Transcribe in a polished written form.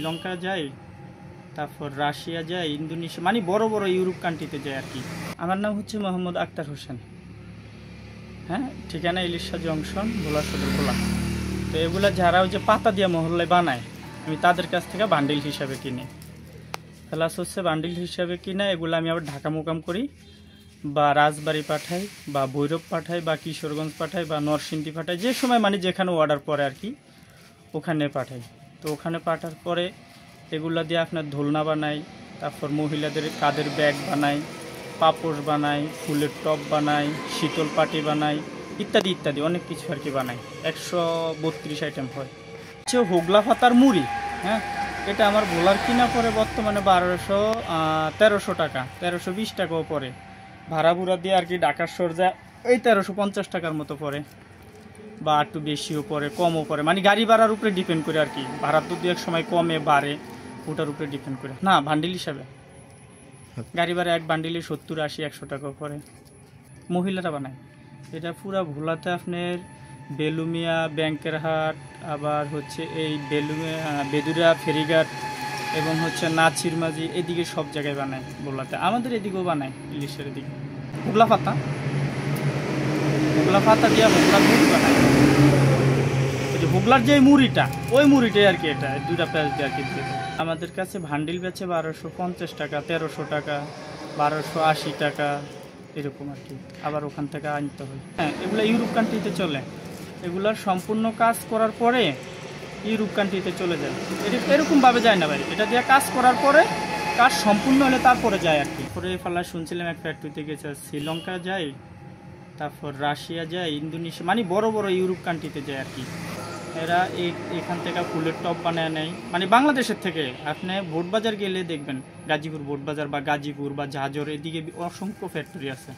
শ্রীলঙ্কা যাই, তারপর রাশিয়া যাই, ইন্দোনেশিয়া, মানে বড় বড় ইউরোপ কান্ট্রিতে যাই আর কি। আমার নাম হচ্ছে মোহাম্মদ আক্তার হোসেন। হ্যাঁ, ঠিকানা ইলিশা জংশন, ভোলা সদর ভোলা। তো এগুলা যারা ওই যে পাতা দিয়ে মহল্লায় বানায়, আমি তাদের কাছ থেকে বান্ডিল হিসাবে কিনি। প্লাস হচ্ছে বান্ডিল হিসাবে কিনা এগুলো আমি আবার ঢাকা মোকাম করি, বা রাজবাড়ি পাঠাই, বা ভৈরব পাঠাই, বা কিশোরগঞ্জ পাঠাই, বা নরসিংদী পাঠাই, যে সময় মানে যেখানে অর্ডার পরে আর কি ওখানে পাঠাই। তো ওখানে পাঠার পরে এগুলা দিয়ে আপনার দোলনা বানাই, তারপর মহিলাদের কাঁধের ব্যাগ বানাই, পাপোশ বানাই, ফুলের টপ বানাই, শীতল পাটি বানাই, ইত্যাদি ইত্যাদি অনেক কিছু আর কি বানাই। 132 আইটেম হয়। হচ্ছে হোগলা পাতার মুড়ি। হ্যাঁ, এটা আমার ভোলার কিনা পরে বর্তমানে 1300 টাকা, 1320 টাকাও পরে। ভাড়া ভুড়া দিয়ে আর কি ঢাকার সরজা এই 1350 টাকার মতো পড়ে, বা একটু বেশিও পড়ে, কমও পড়ে, মানে গাড়ি ভাড়ার উপরে ডিপেন্ড করে আর কি। ভাড়া তো দু এক সময় কমে বাড়ে, ওটার উপরে ডিপেন্ড করে। না, বান্ডিল হিসাবে গাড়ি ভাড়া এক বান্ডিলে 70, 80, 100 টাকাও পড়ে। মহিলারা বানায় এটা পুরা ভোলাতে আপনার বেলুমিয়া, ব্যাংকের হাট, আবার হচ্ছে এই বেদুরা ফেরিঘাট, এবং হচ্ছে নাচির মাঝি, এদিকে সব জায়গায় বানায় ভোলাতে। আমাদের এদিকেও বানায়, ইলিশের এদিকে। হোগলা পাতা দিয়ে হোগলার মুড়ি বানায়। ওই যে হোগলার যে মুড়িটা, ওই মুড়িটাই আর কি, এটা দুইটা পেঁয়াজ দিয়ে আর কি দিয়ে দেয়। আমাদের কাছে ভান্ডিল বেচে 1250 টাকা, 1300 টাকা, 1280 টাকা, এরকম আর কি। আবার ওখান থেকে আনতে হয়। হ্যাঁ, এগুলো ইউরোপ কান্ট্রিতে চলে। এগুলার সম্পূর্ণ কাজ করার পরে ইউরোপ কান্ট্রিতে চলে যায়। এরকমভাবে যায় না ভাই, এটা দিয়ে কাজ করার পরে কাজ সম্পূর্ণ হলে তারপরে যায় আর কি। পরে ফালা শুনছিলাম এক ফ্যাক্টরিতে গেছে, শ্রীলঙ্কা যাই, তারপর রাশিয়া যায়, ইন্দোনেশিয়া, মানে বড় বড় ইউরোপ কান্ট্রিতে যায় আর কি। এরা এখান থেকে ফুলের টপ বানায় নেয়, মানে বাংলাদেশের থেকে। আপনি বোটবাজার গেলে দেখবেন, গাজীপুর বোটবাজার বা গাজীপুর বা ঝাজর, এদিকে অসংখ্য ফ্যাক্টরি আছে।